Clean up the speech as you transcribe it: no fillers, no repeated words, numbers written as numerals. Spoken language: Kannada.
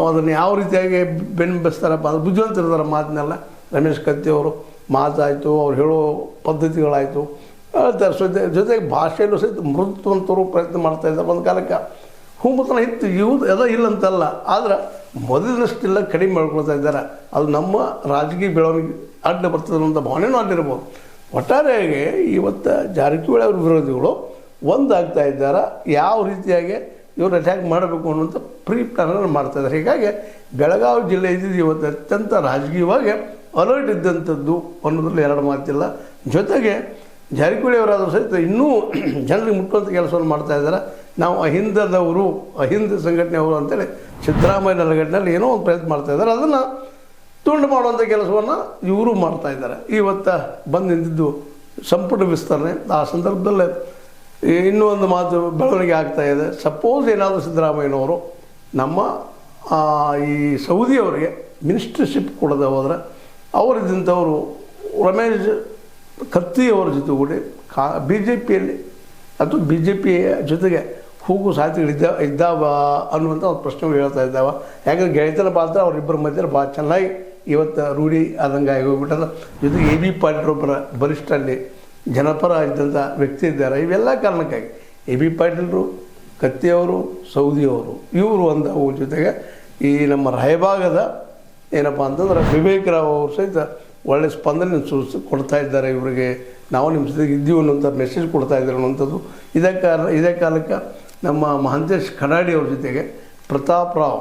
ಅದನ್ನು ಯಾವ ರೀತಿಯಾಗಿ ಬೆಂಬಲಿಸ್ತಾರಪ್ಪ ಅದು ಬುದ್ಧಿವಂತರಿದ್ದಾರೆ ಮಾತಿನೆಲ್ಲ. ರಮೇಶ್ ಕತ್ತಿಯವರು ಮಾತಾಯಿತು, ಅವ್ರು ಹೇಳೋ ಪದ್ಧತಿಗಳಾಯಿತು ಹೇಳ್ತಾರೆ. ಜೊತೆಗೆ ಭಾಷೆಯಲ್ಲೂ ಸಹಿತ ಮೃದುವಂತರು ಪ್ರಯತ್ನ ಮಾಡ್ತಾಯಿದ್ದಾರೆ. ಒಂದು ಕಾಲಕ್ಕೆ ಹುಮ್ಮತನ ಇತ್ತು, ಎಲ್ಲ ಇಲ್ಲಂತಲ್ಲ, ಆದ್ರೆ ಮೊದಲಿನಷ್ಟಿಲ್ಲ, ಕಡಿಮೆ ಮಾಡ್ಕೊಳ್ತಾ ಇದ್ದಾರೆ. ಅದು ನಮ್ಮ ರಾಜಕೀಯ ಬೆಳವಣಿಗೆ ಅಡ್ಡ ಬರ್ತದೆ ಅನ್ನೋ ಭಾವನೆಯೂ ಅಲ್ಲಿರ್ಬೋದು. ಒಟ್ಟಾರೆಯಾಗಿ ಇವತ್ತು ಜಾರಕಿಹೊಳಿ ಅವ್ರ ವಿರೋಧಿಗಳು ಒಂದಾಗ್ತಾ ಇದ್ದಾರೆ. ಯಾವ ರೀತಿಯಾಗಿ ಇವರು ಅಟ್ಯಾಕ್ ಮಾಡಬೇಕು ಅನ್ನುವಂಥ ಪ್ರೀ ಪ್ಲಾನನ್ನು ಮಾಡ್ತಾಯಿದ್ದಾರೆ. ಹೀಗಾಗಿ ಬೆಳಗಾವಿ ಜಿಲ್ಲೆ ಇದ್ದಿದ್ದು ಇವತ್ತು ಅತ್ಯಂತ ರಾಜಕೀಯವಾಗಿ ಅಲರ್ಟ್ ಇದ್ದಂಥದ್ದು ಅನ್ನೋದ್ರಲ್ಲಿ ಎರಡು ಮಾತಿಲ್ಲ. ಜೊತೆಗೆ ಜಾರಕಿಹೊಳಿ ಅವರಾದರೂ ಸಹಿತ ಇನ್ನೂ ಜನರಿಗೆ ಮುಟ್ಟುವಂಥ ಕೆಲಸವನ್ನು ಮಾಡ್ತಾಯಿದ್ದಾರೆ. ನಾವು ಅಹಿಂದದವರು, ಅಹಿಂದ ಸಂಘಟನೆಯವರು ಅಂತೇಳಿ ಸಿದ್ದರಾಮಯ್ಯ ನೆಲಗಟ್ಟಿನಲ್ಲಿ ಏನೋ ಒಂದು ಪ್ರಯತ್ನ ಮಾಡ್ತಾಯಿದ್ದಾರೆ. ಅದನ್ನು ತುಂಡು ಮಾಡುವಂಥ ಕೆಲಸವನ್ನು ಇವರು ಮಾಡ್ತಾಯಿದ್ದಾರೆ. ಇವತ್ತು ಬಂದು ನಿಂತಿದ್ದು ಸಂಪುಟ ವಿಸ್ತರಣೆ. ಆ ಸಂದರ್ಭದಲ್ಲೇ ಇನ್ನೂ ಒಂದು ಮಾತು ಬೆಳವಣಿಗೆ ಆಗ್ತಾಯಿದೆ. ಸಪೋಸ್ ಏನಾದರೂ ಸಿದ್ದರಾಮಯ್ಯನವರು ನಮ್ಮ ಈ ಸೌದಿಯವರಿಗೆ ಮಿನಿಸ್ಟ್ರಿಶಿಪ್ ಕೊಡದೆ ಹೋದರೆ ಅವರಿದ್ದಂಥವರು ರಮೇಶ್ ಕತ್ತಿಯವರ ಜೊತೆಗೂಡಿ ಬಿ ಜೆ ಪಿಯಲ್ಲಿ ಅಥವಾ ಬಿ ಜೆ ಪಿಯ ಜೊತೆಗೆ ಹೂಗು ಸಾಧ್ಯಗಳಿದ್ದಾವ ಅನ್ನುವಂಥ ಒಂದು ಪ್ರಶ್ನೆಗಳು ಹೇಳ್ತಾ ಇದ್ದಾವೆ. ಯಾಕಂದರೆ ಗೆಳೆತನ ಪಾತ್ರ ಅವರಿಬ್ಬರ ಮಧ್ಯೆ ಭಾಳ ಚೆನ್ನಾಗಿ ಇವತ್ತು ರೂಢಿ ಆದಂಗೆ ಆಗಿ ಹೋಗ್ಬಿಟ್ಟದ. ಜೊತೆಗೆ ಎ ಬಿ ಪಾಟೀಲ್ ಒಬ್ಬರ ಬಲಿಷ್ಠಲ್ಲಿ ಜನಪರ ಇದ್ದಂಥ ವ್ಯಕ್ತಿ ಇದ್ದಾರೆ. ಇವೆಲ್ಲ ಕಾರಣಕ್ಕಾಗಿ ಎ ಬಿ ಪಾಟೀಲರು, ಕತ್ತಿಯವರು, ಸೌದಿಯವರು ಇವರು ಒಂದವು. ಜೊತೆಗೆ ಈ ನಮ್ಮ ರಾಯಭಾಗದ ಏನಪ್ಪ ಅಂತಂದ್ರೆ ವಿವೇಕರಾವ್ ಅವರು ಸಹಿತ ಒಳ್ಳೆ ಸ್ಪಂದನೆ ಕೊಡ್ತಾ ಇದ್ದಾರೆ. ಇವರಿಗೆ ನಾವು ನಿಮ್ಮ ಜೊತೆಗೆ ಇದ್ದೀವಿ ಅನ್ನೋಂಥ ಮೆಸೇಜ್ ಕೊಡ್ತಾ ಇದ್ದಾರೆ ಅನ್ನೋಂಥದ್ದು. ಇದೇ ಕಾಲಕ್ಕೆ ನಮ್ಮ ಮಹಾಂತೇಶ್ ಕಡಾಡಿ ಅವ್ರ ಜೊತೆಗೆ ಪ್ರತಾಪ್ ರಾವ್